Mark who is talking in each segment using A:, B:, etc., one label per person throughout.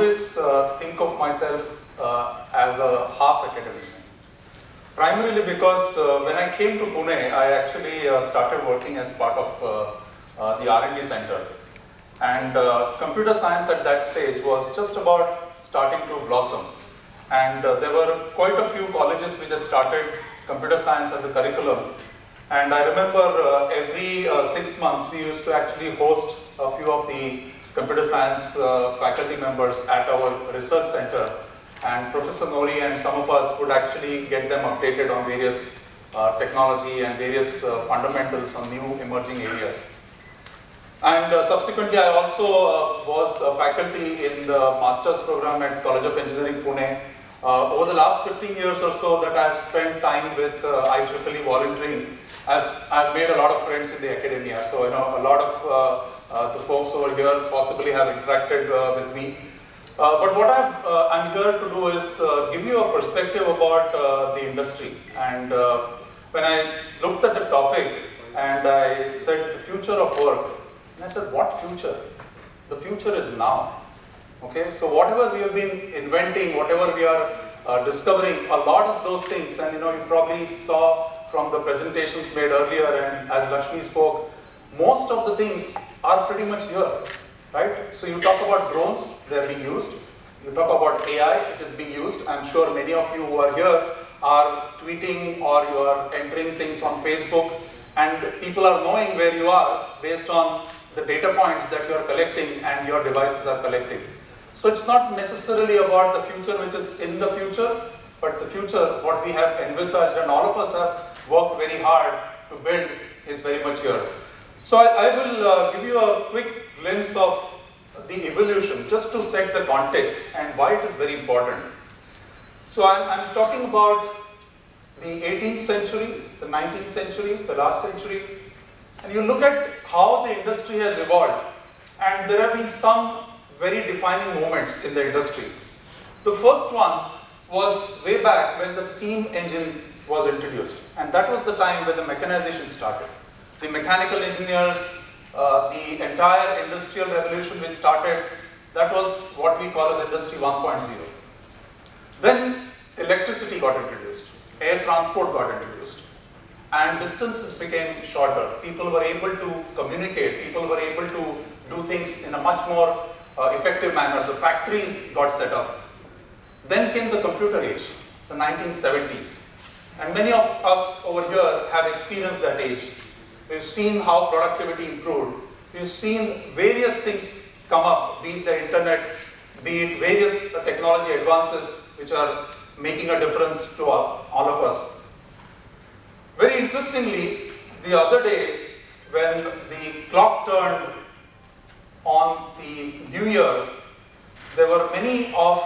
A: always think of myself as a half academician. Primarily because when I came to Pune, I actually started working as part of the R&D center. And computer science at that stage was just about starting to blossom. And there were quite a few colleges which had started computer science as a curriculum. And I remember every 6 months we used to actually host a few of the computer science faculty members at our research center. And Professor Nori and some of us would actually get them updated on various technology and various fundamentals on new emerging areas. And subsequently, I also was a faculty in the master's program at College of Engineering, Pune. Over the last 15 years or so that I have spent time with IEEE volunteering, I've made a lot of friends in the academia. So, a lot of the folks over here possibly have interacted with me. But what I'm here to do is give you a perspective about the industry. And when I looked at the topic and I said the future of work, and I said, what future? The future is now. Okay, so whatever we have been inventing, whatever we are discovering, a lot of those things, and you probably saw from the presentations made earlier and as Lakshmi spoke, most of the things are pretty much here. Right? So you talk about drones, they are being used. You talk about AI, it is being used. I'm sure many of you who are here are tweeting or you are entering things on Facebook, and people are knowing where you are based on the data points that you are collecting and your devices are collecting. So it's not necessarily about the future which is in the future, but the future, what we have envisaged and all of us have worked very hard to build is very much here. So I will give you a quick glimpse of the evolution just to set the context and why it is very important. So I'm talking about the 18th century, the 19th century, the last century, and you look at how the industry has evolved, and there have been some very defining moments in the industry. The first one was way back when the steam engine was introduced, and that was the time when the mechanization started. The mechanical engineers, the entire industrial revolution which started, that was what we call as Industry 1.0. Then electricity got introduced, air transport got introduced, and distances became shorter. People were able to communicate, people were able to do things in a much more effective manner. The factories got set up. Then came the computer age, the 1970s. And many of us over here have experienced that age. We've seen how productivity improved. We've seen various things come up, be it the internet, be it various technology advances which are making a difference to all of us. Very interestingly, the other day when the clock turned on the new year, there were many of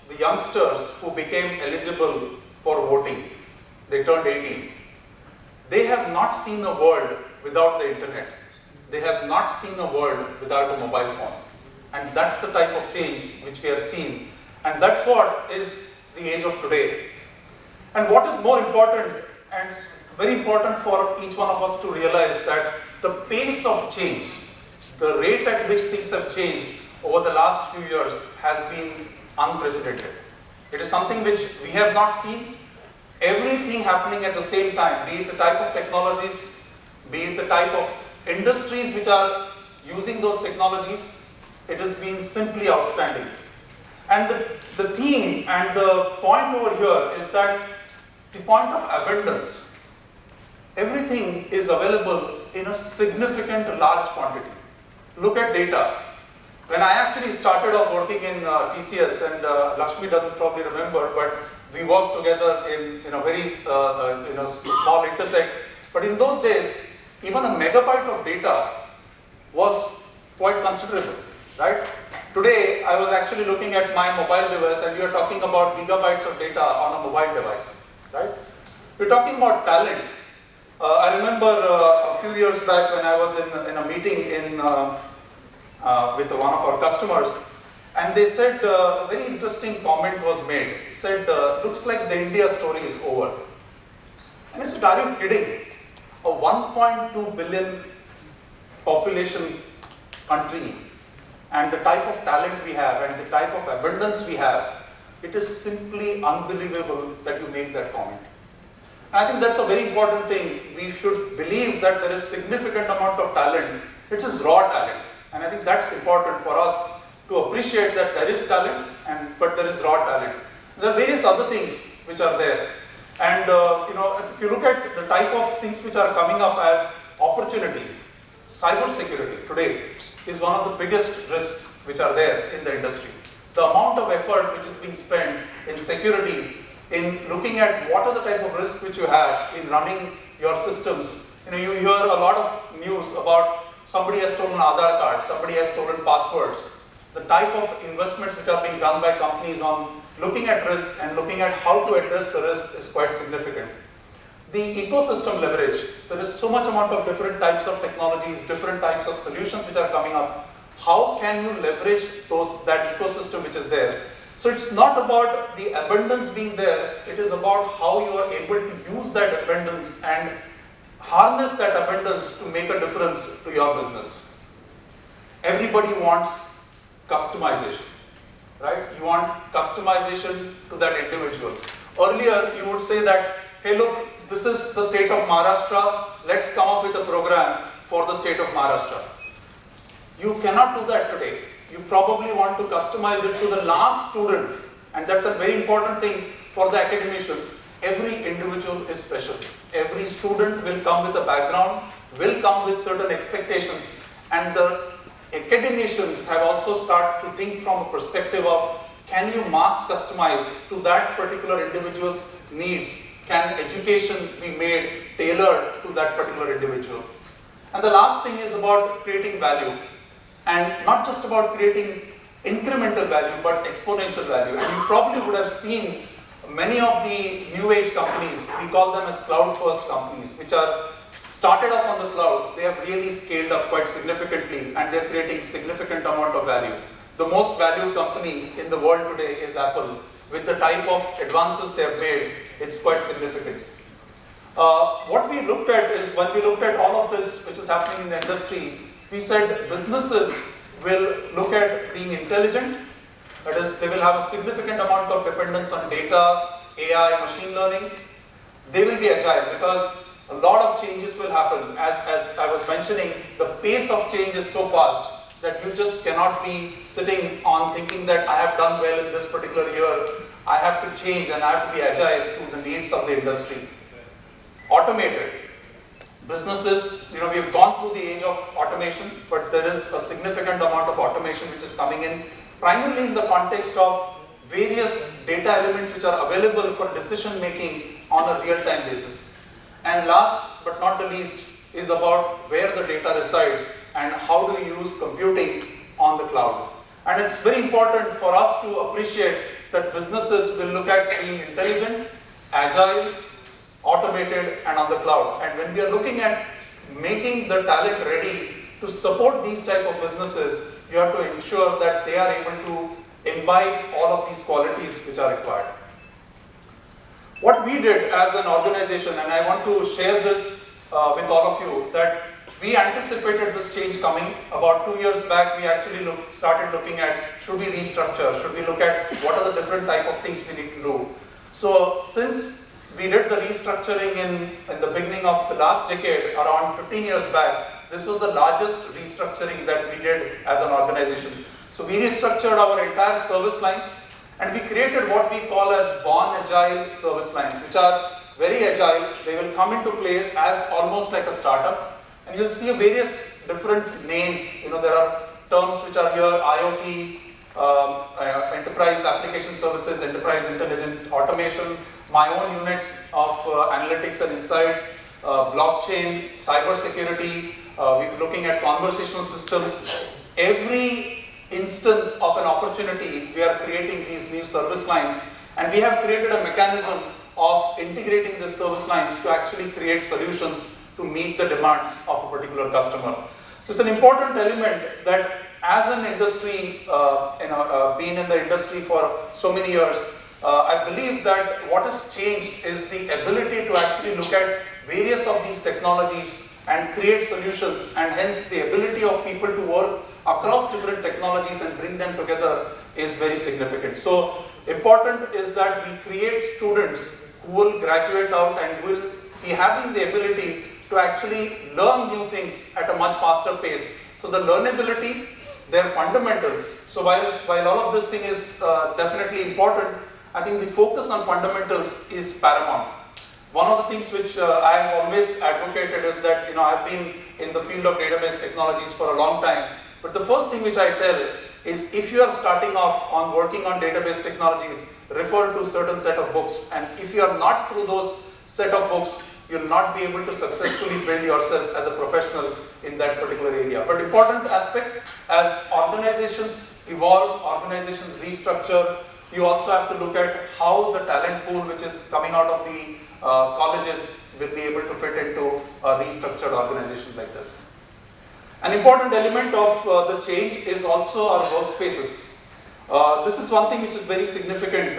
A: the youngsters who became eligible for voting. They turned 18. They have not seen a world without the internet. They have not seen a world without a mobile phone. And that's the type of change which we have seen. And that's what is the age of today. And what is more important, and it's very important for each one of us to realize that the pace of change, the rate at which things have changed over the last few years has been unprecedented. It is something which we have not seen. Everything happening at the same time, be it the type of technologies, be it the type of industries which are using those technologies, it has been simply outstanding. And the theme and the point over here is that the point of abundance. Everything is available in a significant large quantity. Look at data. When I actually started off working in TCS, and Lakshmi doesn't probably remember, but we worked together in a very small intersect. But in those days, even a megabyte of data was quite considerable, right? Today, I was actually looking at my mobile device, and we are talking about gigabytes of data on a mobile device, right? We're talking about talent. I remember a few years back when I was in a meeting with one of our customers, and they said a very interesting comment was made. He said, looks like the India story is over. And I said, are you kidding? A 1.2 billion population country and the type of talent we have and the type of abundance we have, it is simply unbelievable that you make that comment. And I think that's a very important thing. We should believe that there is significant amount of talent, which is raw talent. And I think that's important for us to appreciate that there is talent, but there is raw talent. There are various other things which are there. And if you look at the type of things which are coming up as opportunities, cyber security today is one of the biggest risks which are there in the industry. The amount of effort which is being spent in security, in looking at what are the type of risks which you have in running your systems. You hear a lot of news about somebody has stolen Aadhaar card, somebody has stolen passwords. The type of investments which are being done by companies on looking at risk and looking at how to address the risk is quite significant. The ecosystem leverage, there is so much amount of different types of technologies, different types of solutions which are coming up. How can you leverage that ecosystem which is there? So it's not about the abundance being there, it is about how you are able to use that abundance and harness that abundance to make a difference to your business. Everybody wants customization, right? You want customization to that individual. Earlier, you would say that, hey look, this is the state of Maharashtra, let's come up with a program for the state of Maharashtra. You cannot do that today. You probably want to customize it to the last student, and that's a very important thing for the academicians. Every individual is special. Every student will come with a background, will come with certain expectations, and the academicians have also started to think from a perspective of, can you mass customize to that particular individual's needs? Can education be made tailored to that particular individual? And the last thing is about creating value. And not just about creating incremental value, but exponential value. And you probably would have seen many of the new age companies, we call them as cloud first companies, which are started off on the cloud. They have really scaled up quite significantly and they're creating significant amount of value. The most valued company in the world today is Apple. With the type of advances they have made, it's quite significant. What we looked at is, when we looked at all of this which is happening in the industry, we said businesses will look at being intelligent, that is, they will have a significant amount of dependence on data, AI, machine learning. They will be agile because a lot of changes will happen. As I was mentioning, the pace of change is so fast that you just cannot be sitting on thinking that I have done well in this particular year. I have to change and I have to be agile to the needs of the industry. Automated. Businesses, we have gone through the age of automation, but there is a significant amount of automation which is coming in, primarily in the context of various data elements which are available for decision making on a real-time basis. And last but not the least is about where the data resides and how do you use computing on the cloud. And it's very important for us to appreciate that businesses will look at being intelligent, agile, automated and on the cloud. And when we are looking at making the talent ready to support these type of businesses, you have to ensure that they are able to imbibe all of these qualities which are required. What we did as an organization, and I want to share this with all of you, that we anticipated this change coming. About 2 years back, we actually started looking at, should we restructure, should we look at what are the different type of things we need to do. So since we did the restructuring in the beginning of the last decade, around 15 years back, this was the largest restructuring that we did as an organization. So we restructured our entire service lines and we created what we call as born agile service lines, which are very agile. They will come into play as almost like a startup. And you'll see various different names. There are terms which are here, IoT, enterprise application services, enterprise intelligent automation, my own units of analytics and insight, blockchain, cyber security, we're looking at conversational systems. Every instance of an opportunity, we are creating these new service lines, and we have created a mechanism of integrating these service lines to actually create solutions to meet the demands of a particular customer. So it's an important element that as an industry, being in the industry for so many years, I believe that what has changed is the ability to actually look at various of these technologies and create solutions, and hence the ability of people to work across different technologies and bring them together is very significant. So important is that we create students who will graduate out and will be having the ability to actually learn new things at a much faster pace. So the learnability, their fundamentals. So while all of this thing is definitely important, I think the focus on fundamentals is paramount. One of the things which I have always advocated is that, I've been in the field of database technologies for a long time, but the first thing which I tell is if you are starting off on working on database technologies, refer to a certain set of books, and if you are not through those set of books, you'll not be able to successfully build yourself as a professional in that particular area. But important aspect, as organizations evolve, organizations restructure, you also have to look at how the talent pool which is coming out of the colleges will be able to fit into a restructured organization like this. An important element of the change is also our workspaces. This is one thing which is very significant,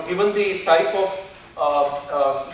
A: given the type of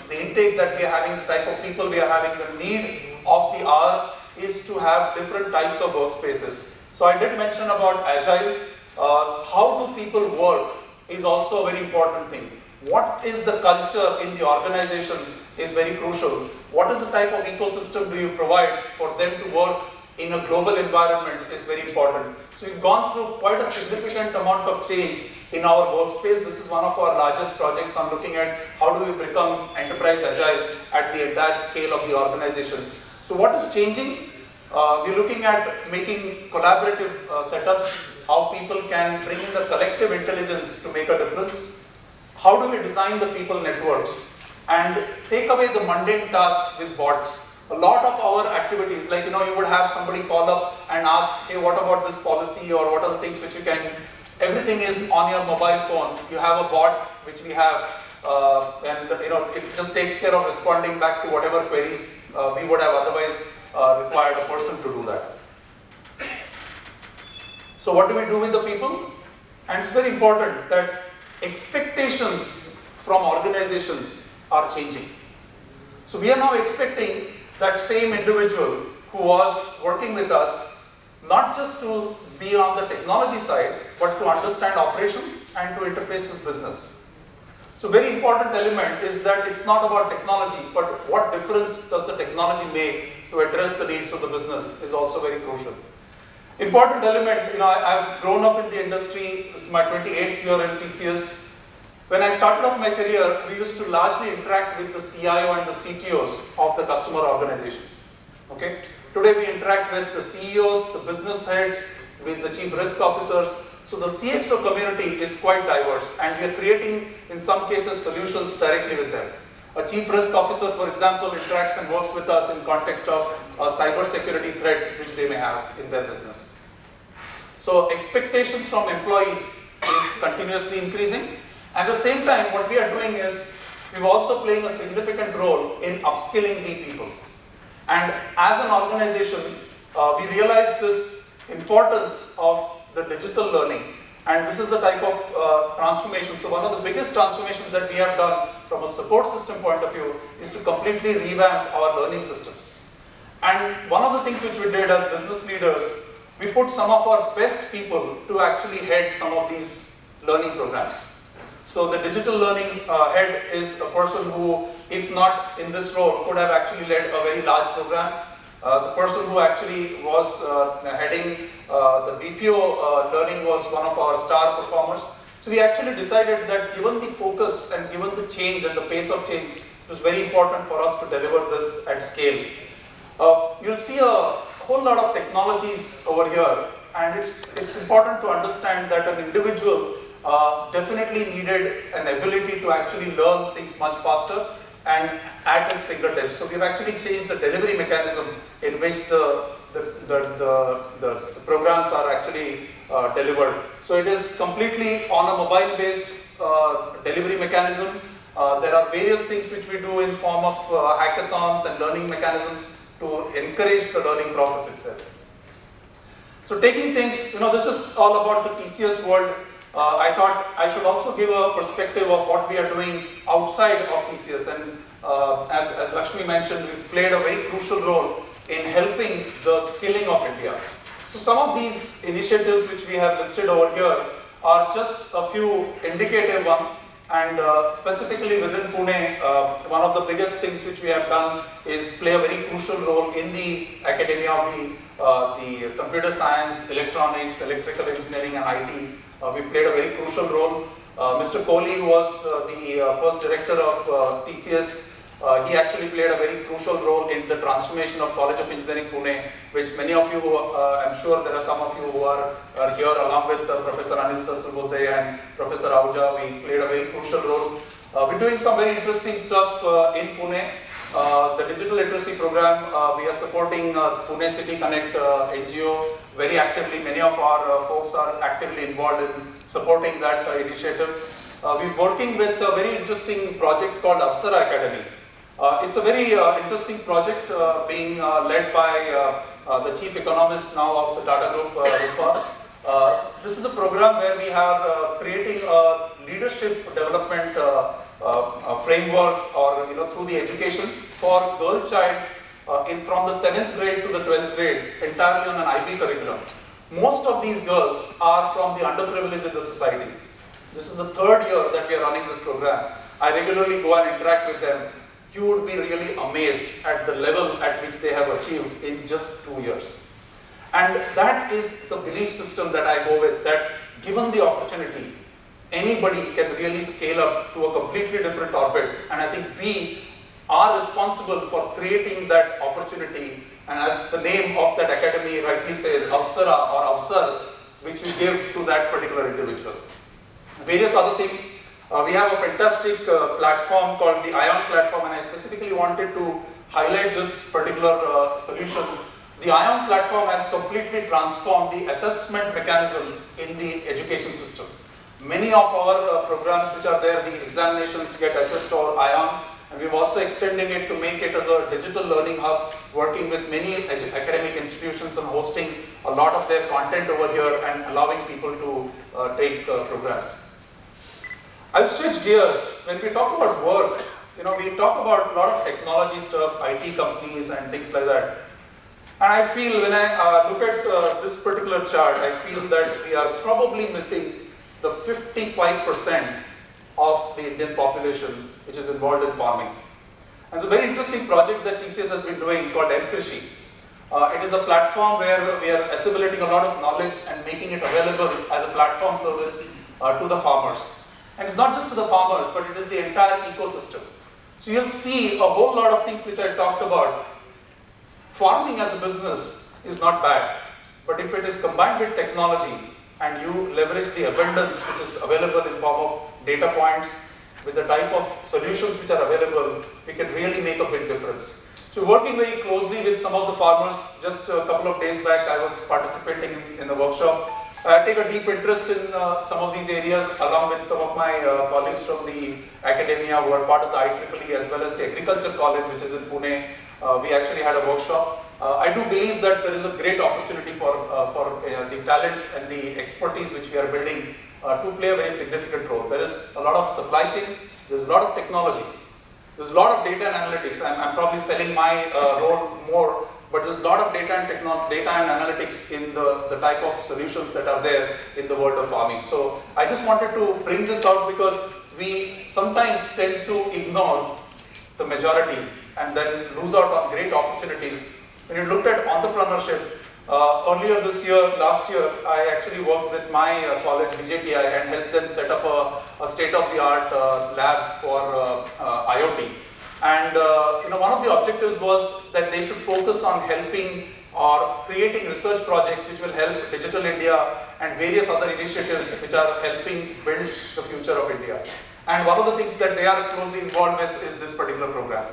A: the intake that we are having, the type of people we are having, the need of the hour is to have different types of workspaces. So I did mention about agile. How do people work is also a very important thing. What is the culture in the organization is very crucial. What is the type of ecosystem do you provide for them to work in a global environment is very important. So we've gone through quite a significant amount of change in our workspace. This is one of our largest projects on looking at how do we become enterprise agile at the entire scale of the organization. So what is changing? We're looking at making collaborative setups, how people can bring in the collective intelligence to make a difference. How do we design the people networks and take away the mundane tasks with bots? A lot of our activities, like you would have somebody call up and ask, hey, what about this policy, or what are the things which you can, everything is on your mobile phone. You have a bot which we have, and it just takes care of responding back to whatever queries we would have otherwise required a person to do that. So what do we do with the people? And it's very important that expectations from organizations are changing. So we are now expecting that same individual who was working with us, not just to be on the technology side, but to understand operations and to interface with business. So very important element is that it's not about technology, but what difference does the technology make to address the needs of the business is also very crucial. Important element, I've grown up in the industry, this is my 28th year in TCS. When I started off my career, we used to largely interact with the CIO and the CTOs of the customer organizations. Okay? Today we interact with the CEOs, the business heads, with the chief risk officers. So the CXO community is quite diverse, and we are creating, in some cases, solutions directly with them. A chief risk officer, for example, interacts and works with us in context of a cyber security threat which they may have in their business. So expectations from employees is continuously increasing. At the same time, what we are doing is, we're also playing a significant role in upskilling the people. And as an organization, we realize this importance of the digital learning. And this is the type of transformation. So one of the biggest transformations that we have done from a support system point of view is to completely revamp our learning systems. And one of the things which we did as business leaders, we put some of our best people to actually head some of these learning programs. So the digital learning head is a person who, if not in this role, could have actually led a very large program. The person who actually was heading the BPO learning was one of our star performers. So we actually decided that given the focus and given the change and the pace of change, it was very important for us to deliver this at scale. You'll see a whole lot of technologies over here, and it's important to understand that an individual definitely needed an ability to actually learn things much faster and at his fingertips. So we've actually changed the delivery mechanism in which the programs are actually delivered. So it is completely on a mobile-based delivery mechanism. There are various things which we do in form of hackathons and learning mechanisms to encourage the learning process itself. So taking things, this is all about the TCS world. I thought I should also give a perspective of what we are doing outside of TCS, and as Lakshmi mentioned, we've played a very crucial role in helping the skilling of India. So some of these initiatives which we have listed over here are just a few indicative ones, and specifically within Pune, one of the biggest things which we have done is play a very crucial role in the academia of the computer science, electronics, electrical engineering and IT. We played a very crucial role. Mr. Kohli, who was the first director of TCS, he actually played a very crucial role in the transformation of College of Engineering Pune, which many of you, I'm sure there are some of you who are here along with Professor Anil Sasrabudhe and Professor Ahuja. We played a very crucial role. We're doing some very interesting stuff in Pune. The digital literacy program, we are supporting Pune City Connect NGO very actively. Many of our folks are actively involved in supporting that initiative. We're working with a very interesting project called Avsara Academy. It's a very interesting project being led by the chief economist now of the Tata Group, Kholkar. This is a program where we are creating a leadership development framework, or through the education for girl child from the 7th grade to the 12th grade, entirely on an IB curriculum. Most of these girls are from the underprivileged in the society. This is the 3rd year that we are running this program. I regularly go and interact with them. You would be really amazed at the level at which they have achieved in just 2 years. And that is the belief system that I go with, that given the opportunity, anybody can really scale up to a completely different orbit. And I think we are responsible for creating that opportunity. And as the name of that academy rightly says, Avsara or Avsar, which we give to that particular individual. Various other things. We have a fantastic platform called the ION platform, and I specifically wanted to highlight this particular solution. The ION platform has completely transformed the assessment mechanism in the education system. Many of our programs which are there, the examinations get assessed over ION, and we've also extending it to make it as a digital learning hub, working with many academic institutions and hosting a lot of their content over here and allowing people to take programs. I'll switch gears. When we talk about work, we talk about a lot of technology stuff, IT companies and things like that. And I feel when I look at this particular chart, I feel that we are probably missing the 55% of the Indian population which is involved in farming. And it's a very interesting project that TCS has been doing called M-Krishi. It is a platform where we are assimilating a lot of knowledge and making it available as a platform service to the farmers. And it's not just to the farmers, but it is the entire ecosystem. So you'll see a whole lot of things which I talked about. Farming as a business is not bad, but if it is combined with technology and you leverage the abundance which is available in form of data points with the type of solutions which are available, we can really make a big difference. So working very closely with some of the farmers. Just a couple of days back I was participating in the workshop. I take a deep interest in some of these areas along with some of my colleagues from the academia who are part of the IEEE as well as the Agriculture College, which is in Pune. We actually had a workshop. I do believe that there is a great opportunity for the talent and the expertise which we are building to play a very significant role. There is a lot of supply chain, there's a lot of technology, there's a lot of data and analytics. I'm probably selling my role more, but there's a lot of data and analytics in the type of solutions that are there in the world of farming. So I just wanted to bring this out because we sometimes tend to ignore the majority and then lose out on great opportunities. When you looked at entrepreneurship, earlier this year, last year, I actually worked with my college, BJTI, and helped them set up a state-of-the-art lab for IoT. And one of the objectives was that they should focus on helping or creating research projects which will help Digital India and various other initiatives which are helping build the future of India. And one of the things that they are closely involved with is this particular program.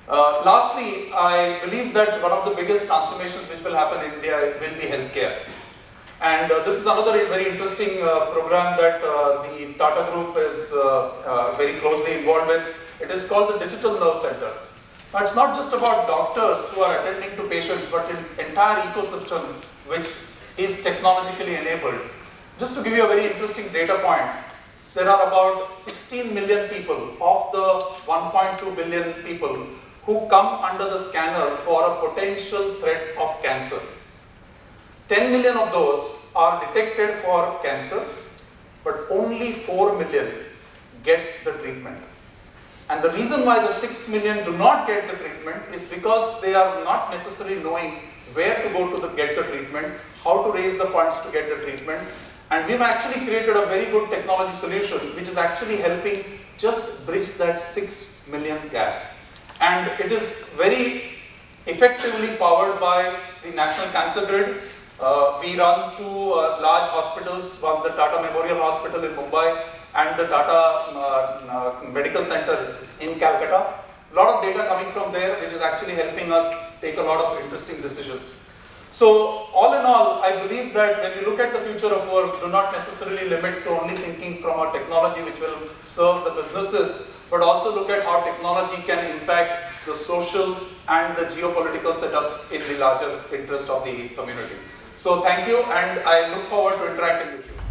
A: Lastly, I believe that one of the biggest transformations which will happen in India will be healthcare. And this is another very interesting program that the Tata Group is very closely involved with. It is called the Digital Nerve Center. Now, it's not just about doctors who are attending to patients, but an entire ecosystem which is technologically enabled. Just to give you a very interesting data point, there are about 16 million people of the 1.2 billion people who come under the scanner for a potential threat of cancer. 10 million of those are detected for cancer, but only 4 million get the treatment. And the reason why the 6 million do not get the treatment is because they are not necessarily knowing where to go to get the treatment, how to raise the funds to get the treatment. And we've actually created a very good technology solution which is actually helping just bridge that 6 million gap. And it is very effectively powered by the National Cancer Grid. We run two large hospitals, one the Tata Memorial Hospital in Mumbai and the Tata Medical Center in Calcutta. A lot of data coming from there which is actually helping us take a lot of interesting decisions. So all in all, I believe that when you look at the future of work, do not necessarily limit to only thinking from a technology which will serve the businesses, but also look at how technology can impact the social and the geopolitical setup in the larger interest of the community. So thank you, and I look forward to interacting with you.